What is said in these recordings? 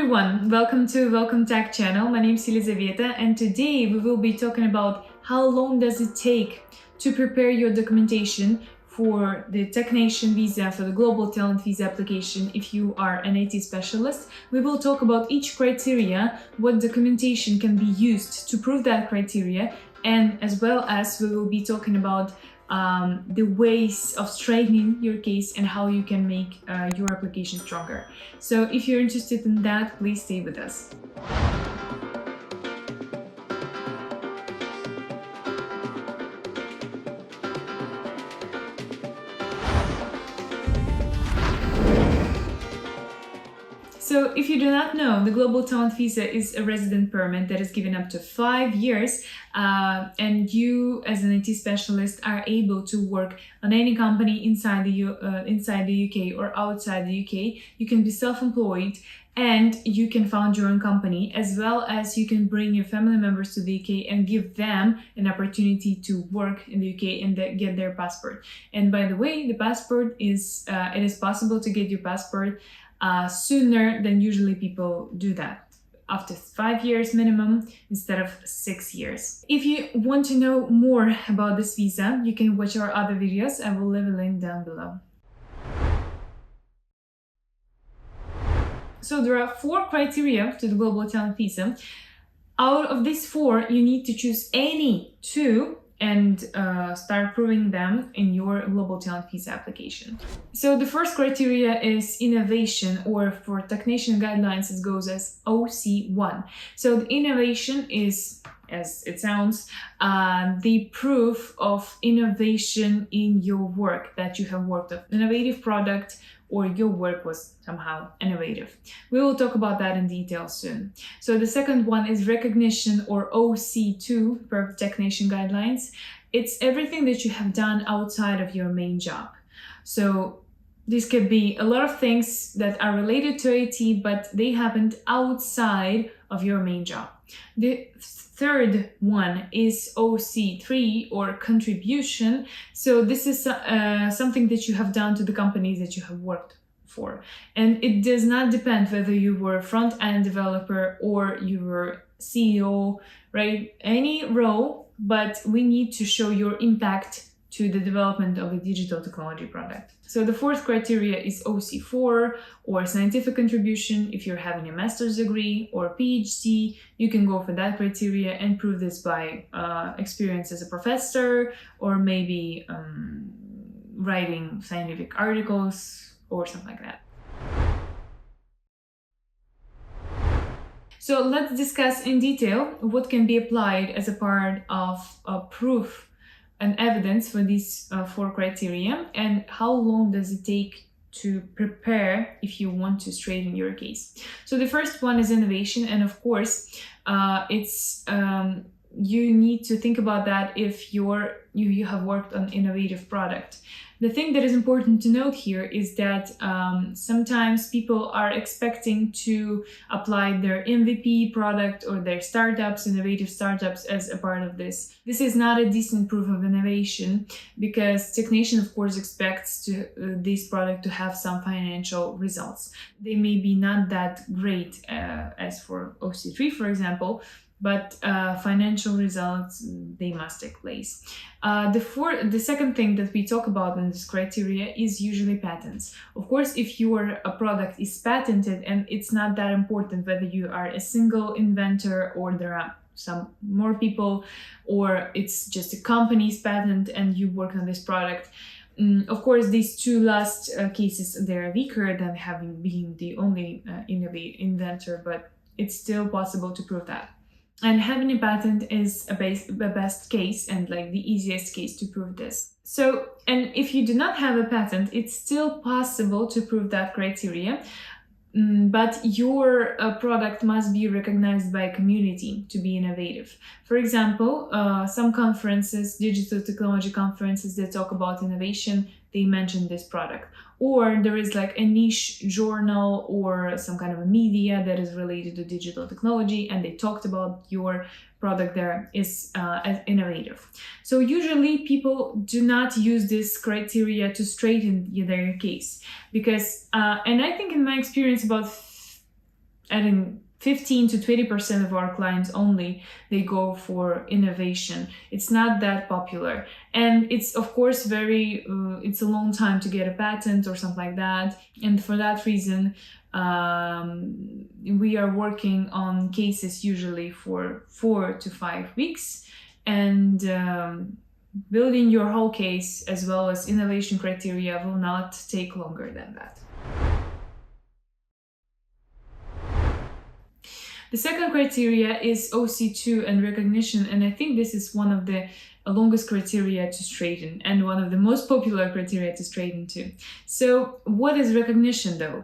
everyone, welcome to WelcomeTech channel. My name is Elizaveta and today we will be talking about how long does it take to prepare your documentation for the technician visa, for the global talent visa application if you are an IT specialist. We will talk about each criteria, what documentation can be used to prove that criteria, and as well as we will be talking about the ways of straightening your case and how you can make your application stronger. So if you're interested in that, please stay with us. So if you do not know, the Global Talent Visa is a resident permit that is given up to 5 years, and you as an IT specialist are able to work on any company inside the UK or outside the UK. You can be self-employed and you can found your own company, as well as you can bring your family members to the UK and give them an opportunity to work in the UK and get their passport. And by the way, the passport is, it is possible to get your passport sooner than usually people do that, after 5 years minimum instead of 6 years. If you want to know more about this visa, you can watch our other videos. I will leave a link down below. So there are 4 criteria to the Global Talent Visa. Out of these 4, you need to choose any 2 and start proving them in your Global Talent Visa application. So the first criteria is innovation, or for technician guidelines it goes as OC1. So the innovation is, as it sounds, the proof of innovation in your work, that you have worked on an innovative product or your work was somehow innovative. We will talk about that in detail soon. So the second one is recognition, or OC2 per technician guidelines. It's everything that you have done outside of your main job. So this could be a lot of things that are related to IT, but they happened outside of your main job. The third one is OC3, or contribution. So this is something that you have done to the companies that you have worked for. And it does not depend whether you were front-end developer or you were CEO, right? Any role, but we need to show your impact to the development of a digital technology product. So the fourth criteria is OC4, or scientific contribution. If you're having a master's degree or PhD, you can go for that criteria and prove this by experience as a professor, or maybe writing scientific articles or something like that. So let's discuss in detail what can be applied as a part of proof and evidence for these 4 criteria, and how long does it take to prepare if you want to straighten your case. So the first one is innovation, and of course you need to think about that if you have worked on innovative product. The thing that is important to note here is that sometimes people are expecting to apply their MVP product or their startups, innovative startups, as a part of this. This is not a decent proof of innovation, because technician of course expects this product to have some financial results. They may be not that great as for OC3, for example, but financial results, they must take place. The second thing that we talk about in this criteria is usually patents. Of course, if your product is patented, and it's not that important whether you are a single inventor or there are some more people, or it's just a company's patent and you work on this product. Of course, these 2 last cases, they're weaker than having been the only inventor, but it's still possible to prove that. And having a patent is the best case and like the easiest case to prove this. So, and if you do not have a patent, it's still possible to prove that criteria, but your product must be recognized by a community to be innovative. For example, some conferences, digital technology conferences that talk about innovation, they mention this product. Or there is like a niche journal or some kind of a media that is related to digital technology, and they talked about your product there is as innovative. So usually people do not use this criteria to straighten their case, because and I think in my experience about and in 15 to 20% of our clients only, they go for innovation. It's not that popular. And it's, of course, it's a long time to get a patent or something like that. And for that reason, we are working on cases usually for 4 to 5 weeks. And building your whole case as well as innovation criteria will not take longer than that. The second criteria is OC2 and recognition, and I think this is one of the longest criteria to straighten and one of the most popular criteria to straighten too. So what is recognition though?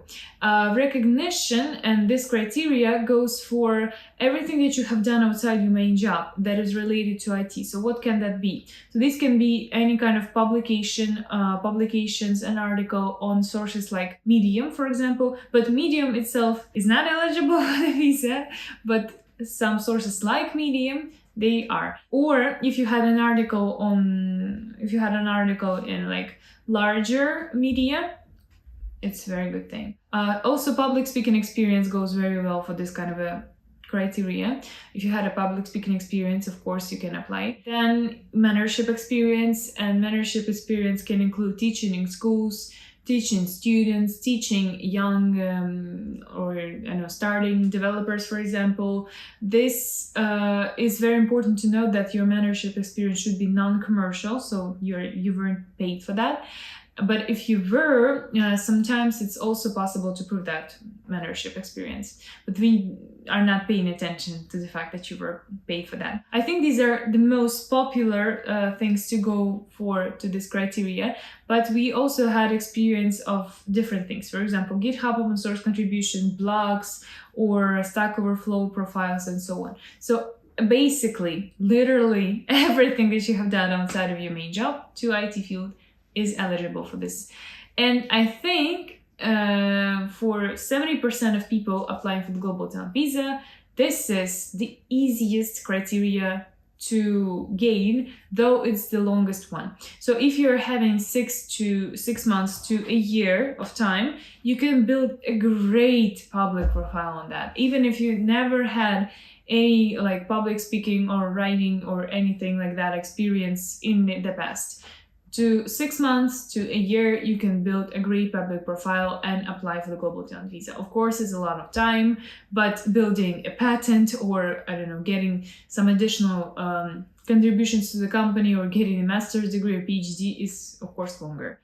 Recognition and this criteria goes for everything that you have done outside your main job that is related to IT. So what can that be? So this can be any kind of publications, an article on sources like Medium, for example, but Medium itself is not eligible for the visa, but some sources like Medium, they are. Or if you had an article in like larger media, it's a very good thing. Also, public speaking experience goes very well for this kind of a criteria. If you had a public speaking experience, of course, you can apply. Then mentorship experience, and mentorship experience can include teaching in schools, teaching students, teaching young starting developers, for example. This is very important to note that your mentorship experience should be non-commercial, so you weren't paid for that. But if you were, sometimes it's also possible to prove that mentorship experience. But we are not paying attention to the fact that you were paid for that. I think these are the most popular things to go for to this criteria. But we also had experience of different things. For example, GitHub open source contribution, blogs, or Stack Overflow profiles, and so on. So basically, literally everything that you have done outside of your main job to IT field is eligible for this. And I think for 70% of people applying for the Global Talent Visa, this is the easiest criteria to gain, though it's the longest one. So if you're having 6 months to a year of time, you can build a great public profile on that. Even if you never had any like public speaking or writing or anything like that experience in the past. To 6 months to a year, you can build a great public profile and apply for the Global Talent Visa. Of course, it's a lot of time, but building a patent or, getting some additional contributions to the company or getting a master's degree or PhD is, of course, longer.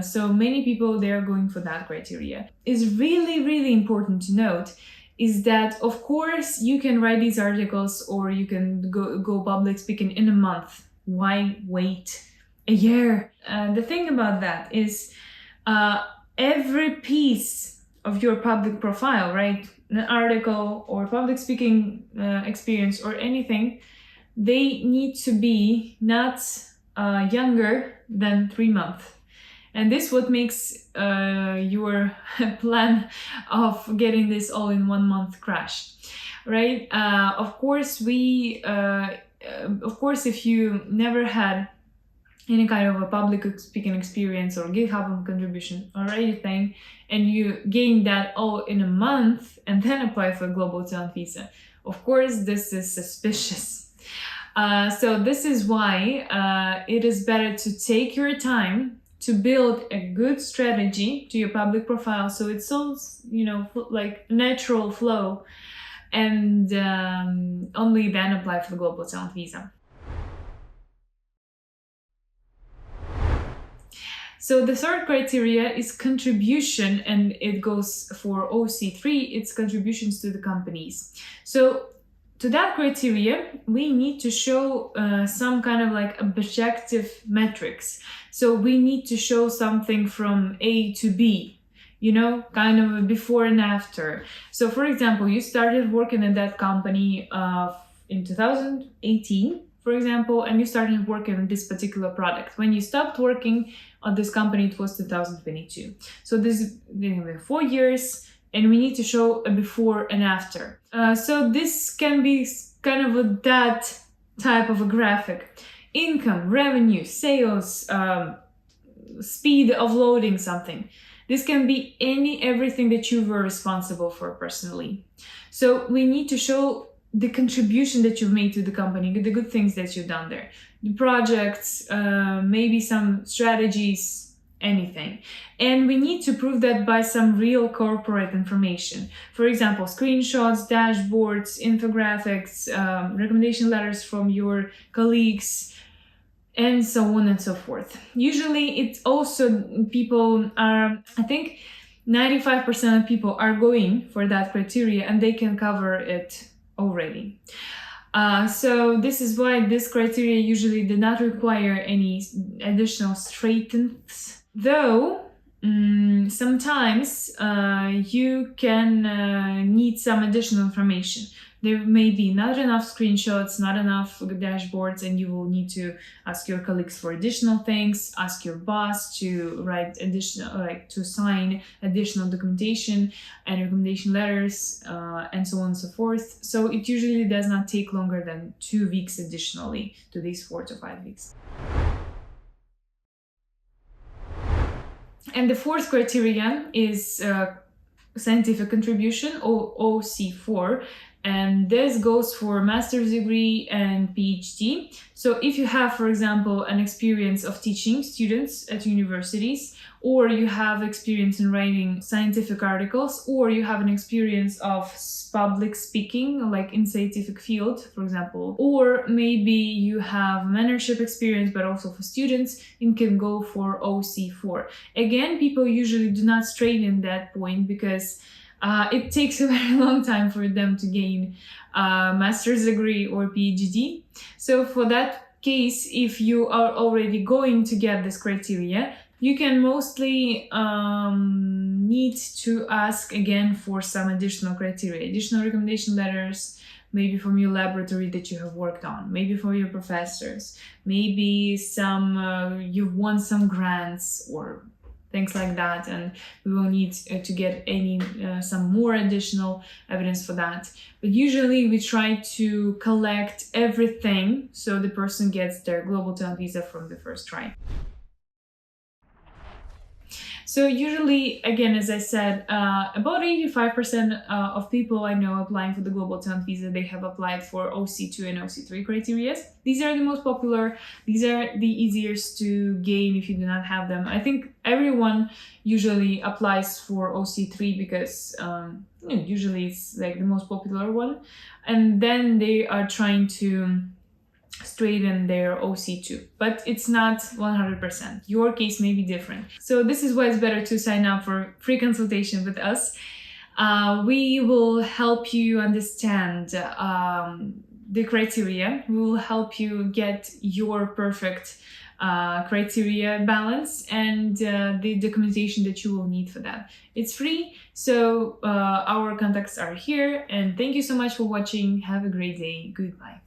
So many people, they are going for that criteria. It's really, really important to note is that, of course, you can write these articles or you can go public speaking in a month. Why wait a year? The thing about that is every piece of your public profile, right? An article or public speaking experience or anything, they need to be not younger than 3 months. And this what makes your plan of getting this all in 1 month crash, right? Of course, if you never had any kind of a public speaking experience or GitHub contribution or anything, and you gain that all in a month and then apply for a Global Talent Visa, of course, this is suspicious. So this is why it is better to take your time to build a good strategy to your public profile, so it's all, like natural flow, and only then apply for the Global Talent Visa. So the third criteria is contribution, and it goes for OC3, it's contributions to the companies. So to that criteria, we need to show some kind of like objective metrics. So we need to show something from A to B, kind of a before and after. So for example, you started working in that company in 2018, for example, and you started working on this particular product. When you stopped working on this company, it was 2022. So this is 4 years, and we need to show a before and after. So this can be kind of that type of a graphic. Income, revenue, sales, speed of loading something. This can be everything that you were responsible for personally. So we need to show the contribution that you've made to the company, the good things that you've done there, the projects, maybe some strategies, anything. And we need to prove that by some real corporate information. For example, screenshots, dashboards, infographics, recommendation letters from your colleagues, and so on and so forth. Usually it's also people are, I think 95% of people are going for that criteria and they can cover it already. So this is why this criteria usually do not require any additional strengths, though sometimes you can need some additional information. There may be not enough screenshots, not enough dashboards, and you will need to ask your colleagues for additional things, ask your boss to write additional, to sign additional documentation and recommendation letters, and so on and so forth. So it usually does not take longer than 2 weeks additionally to these 4 to 5 weeks. And the fourth criterion is scientific contribution, or OC4. And this goes for master's degree and PhD. So if you have, for example, an experience of teaching students at universities, or you have experience in writing scientific articles, or you have an experience of public speaking, like in scientific field, for example, or maybe you have mentorship experience, but also for students, it can go for OC4. Again, people usually do not straighten that point because it takes a very long time for them to gain a master's degree or PhD. So for that case, if you are already going to get this criteria, you can mostly need to ask again for some additional criteria, additional recommendation letters, maybe from your laboratory that you have worked on, maybe from your professors, maybe some you've won some grants or things like that, and we will need to get some more additional evidence for that. But usually we try to collect everything so the person gets their global talent visa from the first try. So usually, again, as I said, about 85% of people I know applying for the global talent visa, they have applied for OC2 and OC3 criteria. These are the most popular. These are the easiest to gain if you do not have them. I think everyone usually applies for OC3 because usually it's like the most popular one. And then they are trying to straighten their OC2, but it's not 100%. Your case may be different. So this is why it's better to sign up for free consultation with us. We will help you understand the criteria. We will help you get your perfect criteria balance and the documentation that you will need for that. It's free, so our contacts are here, and thank you so much for watching. Have a great day. Goodbye.